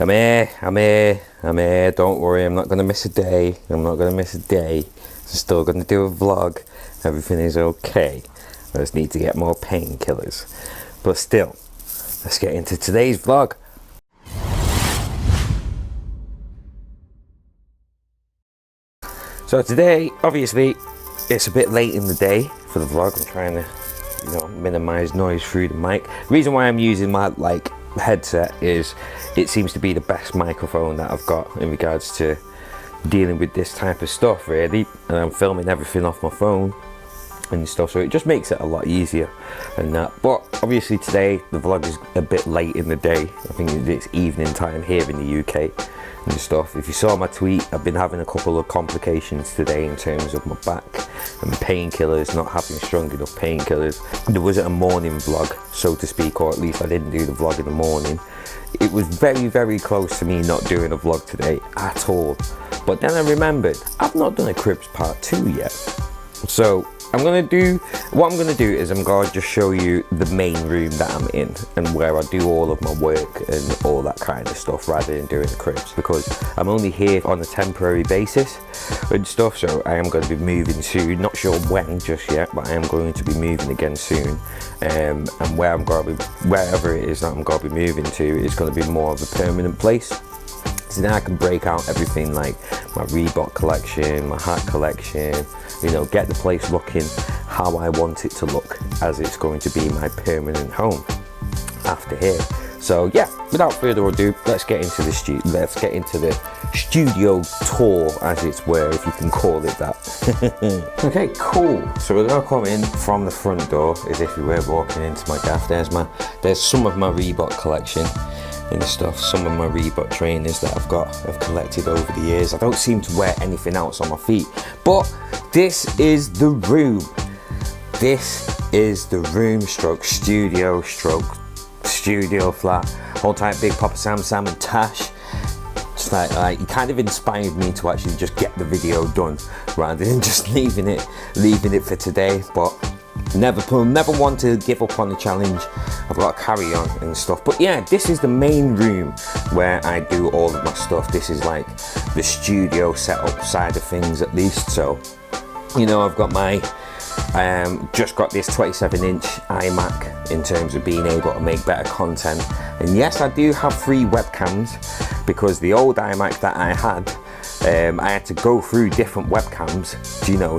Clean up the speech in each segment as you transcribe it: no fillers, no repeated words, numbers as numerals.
I'm here. Don't worry, I'm not gonna miss a day. I'm still gonna do a vlog. Everything is okay. I just need to get more painkillers. But still, let's get into today's vlog. So today, obviously, it's a bit late in the day for the vlog. I'm trying to, minimize noise through the mic. The reason why I'm using my headset is it seems to be the best microphone that I've got in regards to dealing with this type of stuff, really. And I'm filming everything off my phone and stuff, so it just makes it a lot easier and that. But obviously today the vlog is a bit late in the day. I think it's evening time here in the UK and stuff. If you saw my tweet, I've been having a couple of complications today in terms of my back and painkillers, not having strong enough painkillers. There wasn't a morning vlog, so to speak, or at least I didn't do the vlog in the morning. It was very, very close to me not doing a vlog today at all. But then I remembered, I've not done a Cribs Part 2 yet. So what I'm gonna do is I'm gonna just show you the main room that I'm in and where I do all of my work and all that kind of stuff, rather than doing the cribs, because I'm only here on a temporary basis and stuff. So I am going to be moving soon, not sure when just yet, but I am going to be moving again soon. And wherever it is that I'm going to be moving to is going to be more of a permanent place. So now I can break out everything like my Reebok collection, my hat collection, get the place looking how I want it to look, as it's going to be my permanent home after here. So yeah, without further ado, let's get into the studio tour, as it were, if you can call it that. Okay, cool. So we're gonna come in from the front door as if we were walking into my gaff. There's some of my Reebok collection and stuff, some of my Reebok trainers that I've collected over the years. I don't seem to wear anything else on my feet, but this is the room. This is the room stroke studio flat. Hold tight, Big Papa Sam and Tash. It's like it kind of inspired me to actually just get the video done rather than just leaving it for today. But never want to give up on the challenge. I've got to carry on and stuff. But yeah, this is the main room where I do all of my stuff. This is like the studio setup side of things, at least. So I've got my just got this 27-inch iMac in terms of being able to make better content. And yes, I do have 3 webcams, because the old iMac that I had to go through different webcams,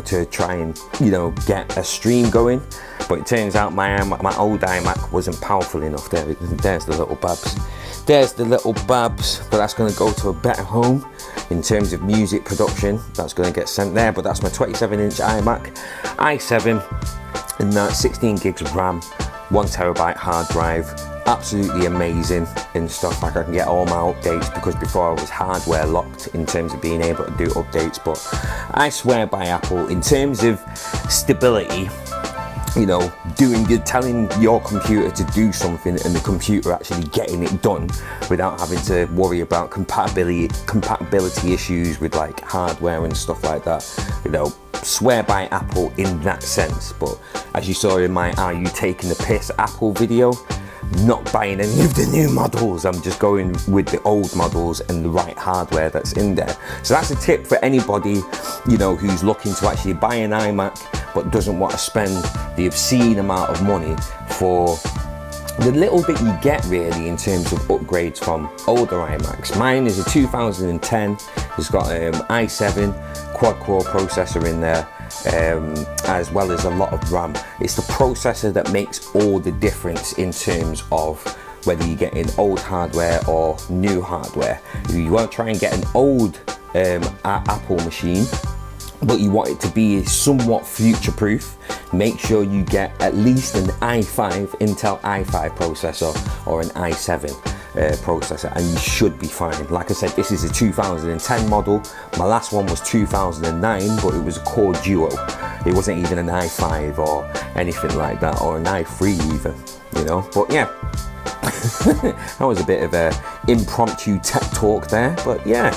to try and get a stream going. But it turns out my old iMac wasn't powerful enough. There's the little babs. There's the little babs. But that's going to go to a better home in terms of music production. That's going to get sent there. But that's my 27-inch iMac i7, and that's 16 gigs of RAM, 1 terabyte hard drive. Absolutely amazing and stuff. Like, I can get all my updates, because before I was hardware locked in terms of being able to do updates. But I swear by Apple in terms of stability. Telling your computer to do something and the computer actually getting it done without having to worry about compatibility issues with like hardware and stuff like that. Swear by Apple in that sense. But as you saw in my "Are You Taking the Piss" Apple video, not buying any of the new models. I'm just going with the old models and the right hardware that's in there. So that's a tip for anybody, who's looking to actually buy an iMac but doesn't want to spend the obscene amount of money for the little bit you get, really, in terms of upgrades from older iMacs. Mine is a 2010. It's got i7 quad-core processor in there, as well as a lot of RAM. It's the processor that makes all the difference in terms of whether you're getting old hardware or new hardware. If you want to try and get an old Apple machine, but you want it to be somewhat future-proof, make sure you get at least an i5, Intel i5 processor, or an i7 processor, and you should be fine. Like I said, this is a 2010 model. My last one was 2009, but it was a Core Duo. It wasn't even an i5 or anything like that, or an i3 even, But yeah, that was a bit of a impromptu tech talk there, but yeah.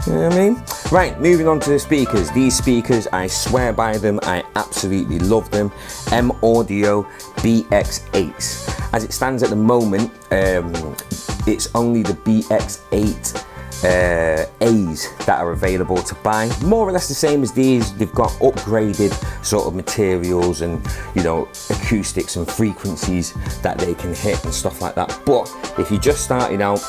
You know what I mean? Right, moving on to the speakers. These speakers, I swear by them. I absolutely love them. M Audio BX8s. As it stands at the moment, it's only the BX8 A's that are available to buy. More or less the same as these. They've got upgraded sort of materials and, you know, acoustics and frequencies that they can hit and stuff like that. But if you're just starting out,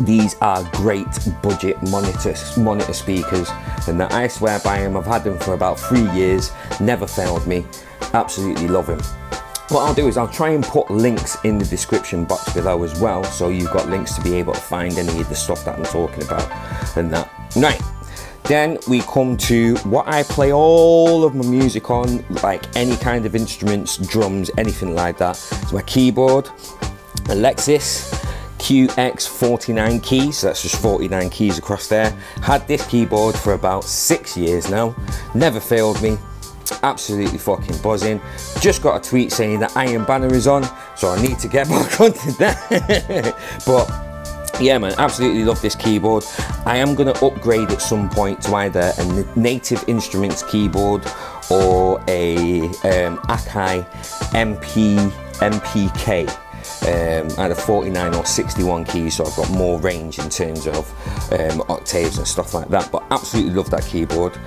these are great budget monitor speakers, and that I swear by them. I've had them for about 3 years, never failed me. Absolutely love them. What I'll do is I'll try and put links in the description box below as well, so you've got links to be able to find any of the stuff that I'm talking about and that. Right, then we come to what I play all of my music on, like any kind of instruments, drums, anything like that. It's my keyboard, Alexis QX49 keys, so that's just 49 keys across there. Had this keyboard for about 6 years now, never failed me. Absolutely fucking buzzing. Just got a tweet saying that Iron Banner is on, so I need to get back onto that. But yeah, man, absolutely love this keyboard. I am going to upgrade at some point to either a Native Instruments keyboard or a Akai MPK. Either 49 or 61 keys, so I've got more range in terms of octaves and stuff like that. But absolutely love that keyboard.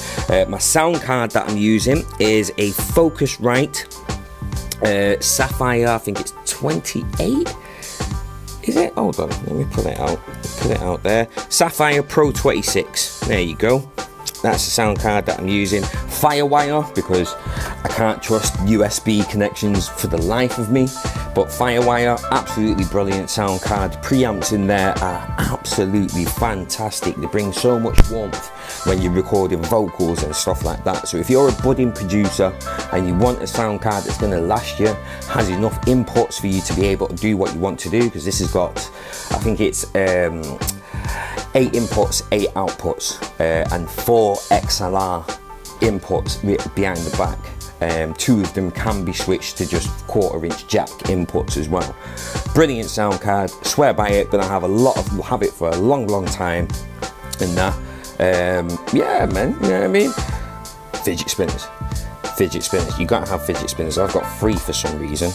My sound card that I'm using is a Focusrite Sapphire. I think it's 28. Is it? Hold on, let me put it out. Put it out there. Sapphire Pro 26. There you go. That's the sound card that I'm using. Firewire, because I can't trust USB connections for the life of me. But Firewire, absolutely brilliant sound card. Preamps in there are absolutely fantastic. They bring so much warmth when you're recording vocals and stuff like that. So if you're a budding producer and you want a sound card that's going to last you, has enough inputs for you to be able to do what you want to do, because this has got, I think it's 8 inputs, 8 outputs, and 4 XLR inputs behind the back. 2 of them can be switched to just 1/4-inch jack inputs as well. Brilliant sound card, swear by it. Gonna have it for a long time. And that, yeah, man, you know what I mean? Fidget spinners. You gotta have fidget spinners. I've got 3 for some reason,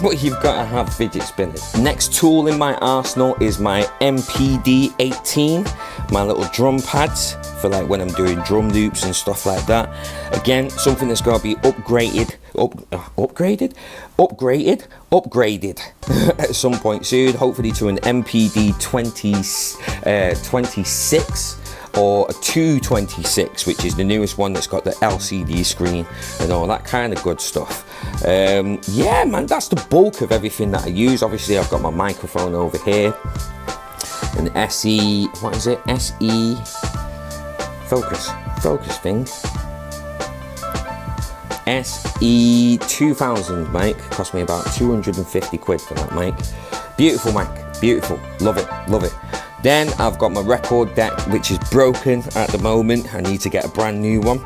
but you've gotta have fidget spinners. Next tool in my arsenal is my MPD18, my little drum pads for like when I'm doing drum loops and stuff like that. Again, something that's gotta be upgraded at some point soon, hopefully to an MPD 26 or a 226, which is the newest one that's got the LCD screen and all that kind of good stuff. Yeah, man, that's the bulk of everything that I use. Obviously, I've got my microphone over here, an SE, what is it? SE focus thing. SE 2000 mic, cost me about 250 quid for that mic. Beautiful mic, beautiful, love it. Then I've got my record deck, which is broken at the moment. I need to get a brand new one.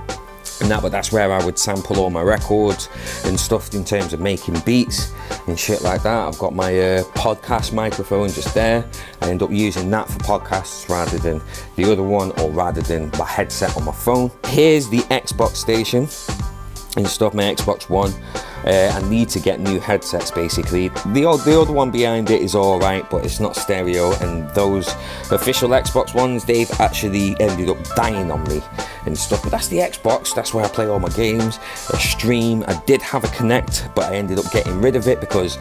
But that's where I would sample all my records and stuff in terms of making beats and shit like that. I've got my podcast microphone just there. I end up using that for podcasts rather than the other one, or rather than my headset on my phone. Here's the Xbox station and stuff, my Xbox One. I need to get new headsets basically. The other one behind it is alright, but it's not stereo, and those official Xbox ones, they've actually ended up dying on me and stuff. But that's the Xbox, that's where I play all my games, I stream. I did have a Kinect, but I ended up getting rid of it because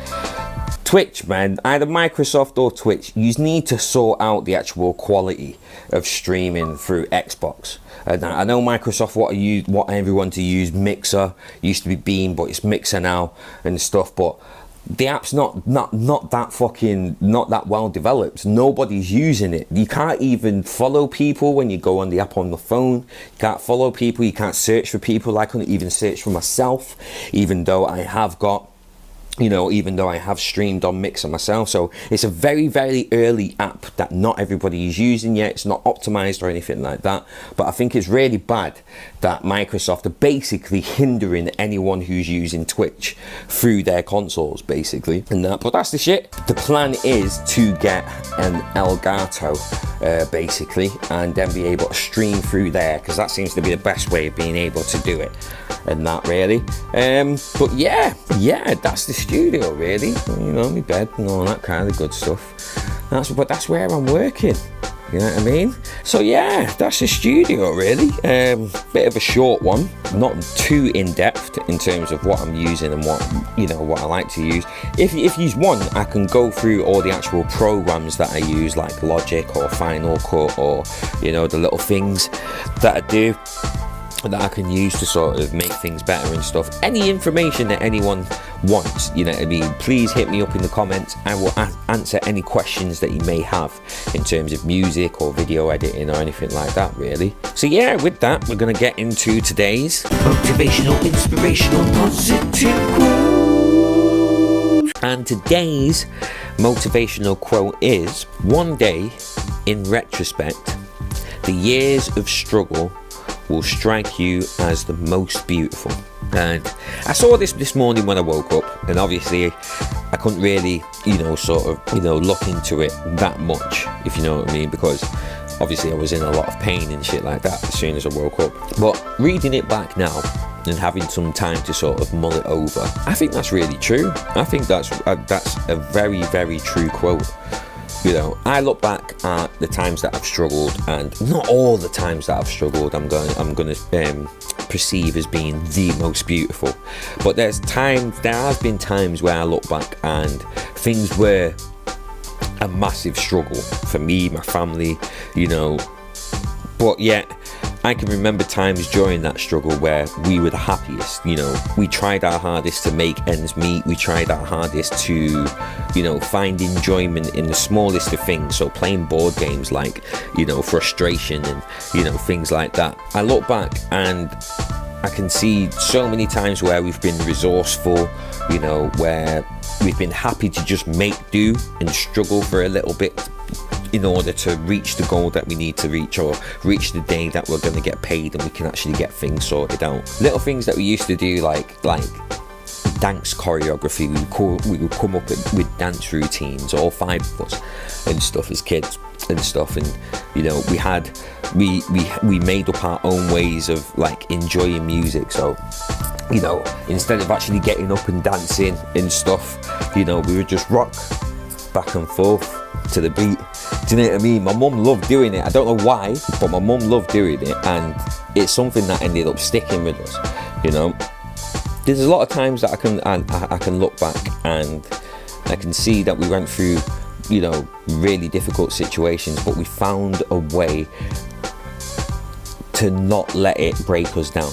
Twitch, man, either Microsoft or Twitch, you need to sort out the actual quality of streaming through Xbox. I know Microsoft want everyone to use Mixer. It used to be Beam, but it's Mixer now and stuff. But the app's not that well developed. Nobody's using it. You can't even follow people when you go on the app on the phone. You can't follow people. You can't search for people. I couldn't even search for myself, even though I have got, even though I have streamed on Mixer myself. So it's a very, very early app that not everybody is using yet. It's not optimized or anything like that. But I think it's really bad that Microsoft are basically hindering anyone who's using Twitch through their consoles, basically. But that's the shit. The plan is to get an Elgato, basically, and then be able to stream through there, because that seems to be the best way of being able to do it. And that really. But yeah, that's the studio really. My bed and all that kind of good stuff. That's where I'm working. You know what I mean? So yeah, that's the studio really. Bit of a short one, not too in-depth in terms of what I'm using and what I like to use. If you want, I can go through all the actual programs that I use, like Logic or Final Cut, or the little things that I do that I can use to sort of make things better and stuff. Any information that anyone wants, please hit me up in the comments. I will answer any questions that you may have in terms of music or video editing or anything like that, really. So yeah, with that, we're going to get into today's motivational, inspirational, positive quote. And today's motivational quote is: one day, in retrospect, the years of struggle will strike you as the most beautiful. And I saw this morning when I woke up, and obviously I couldn't really look into it that much, if you know what I mean, because obviously I was in a lot of pain and shit like that as soon as I woke up. But reading it back now and having some time to sort of mull it over, I think that's really true. I think that's a very, very true quote. I look back at the times that I've struggled, and not all the times that I've struggled I'm going to perceive as being the most beautiful. But there has been times where I look back and things were a massive struggle for me, my family, but yet I can remember times during that struggle where we were the happiest. We tried our hardest to make ends meet. We tried our hardest to, find enjoyment in the smallest of things. So playing board games like, frustration and, things like that. I look back and I can see so many times where we've been resourceful, where we've been happy to just make do and struggle for a little bit in order to reach the goal that we need to reach, or reach the day that we're going to get paid and we can actually get things sorted out. Little things that we used to do, like dance choreography. We would come up with dance routines, all 5 of us and stuff as kids and stuff, and we made up our own ways of enjoying music. So instead of actually getting up and dancing and stuff, we would just rock back and forth to the beat. Do you know what I mean? My mum loved doing it. I don't know why, but my mum loved doing it, and it's something that ended up sticking with us. There's a lot of times that I can look back and I can see that we went through really difficult situations, but we found a way to not let it break us down,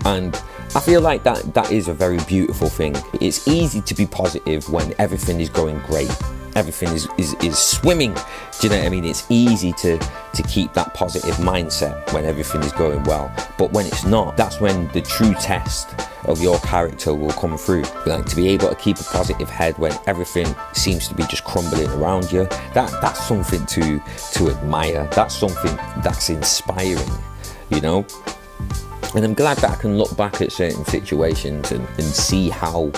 and I feel like that is a very beautiful thing. It's easy to be positive when everything is going great. Everything is swimming. Do you know what I mean? It's easy to keep that positive mindset when everything is going well. But when it's not, that's when the true test of your character will come through. To be able to keep a positive head when everything seems to be just crumbling around you, that's something to admire. That's something that's inspiring, And I'm glad that I can look back at certain situations and see how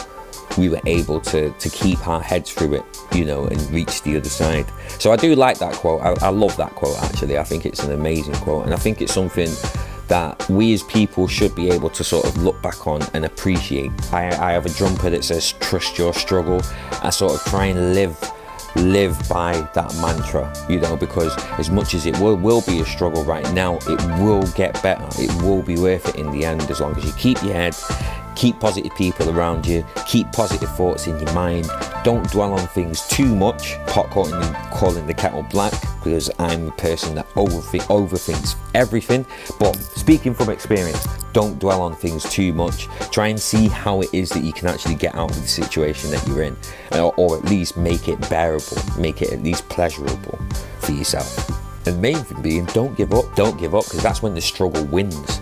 we were able to keep our heads through it, and reach the other side. So I do like that quote. I love that quote, actually. I think it's an amazing quote, and I think it's something that we as people should be able to sort of look back on and appreciate. I have a jumper that says trust your struggle. I sort of try and live by that mantra, because as much as it will be a struggle right now, it will get better. It will be worth it in the end, as long as you keep your head, keep positive people around you, keep positive thoughts in your mind. Don't dwell on things too much. Pot calling the kettle black, because I'm a person that overthinks everything. But speaking from experience, don't dwell on things too much. Try and see how it is that you can actually get out of the situation that you're in, or at least make it bearable, make it at least pleasurable for yourself. And the main thing being, don't give up, because that's when the struggle wins.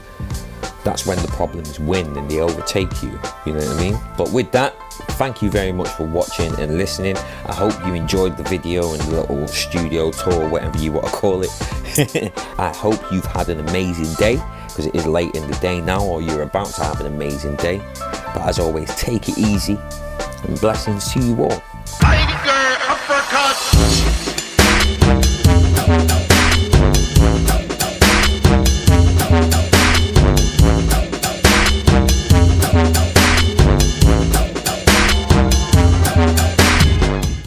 That's when the problems win and they overtake you, you know what I mean? But with that, thank you very much for watching and listening. I hope you enjoyed the video and the little studio tour, whatever you want to call it. I hope you've had an amazing day, because it is late in the day now, or you're about to have an amazing day. But as always, take it easy, and blessings to you all. Tiger uppercut.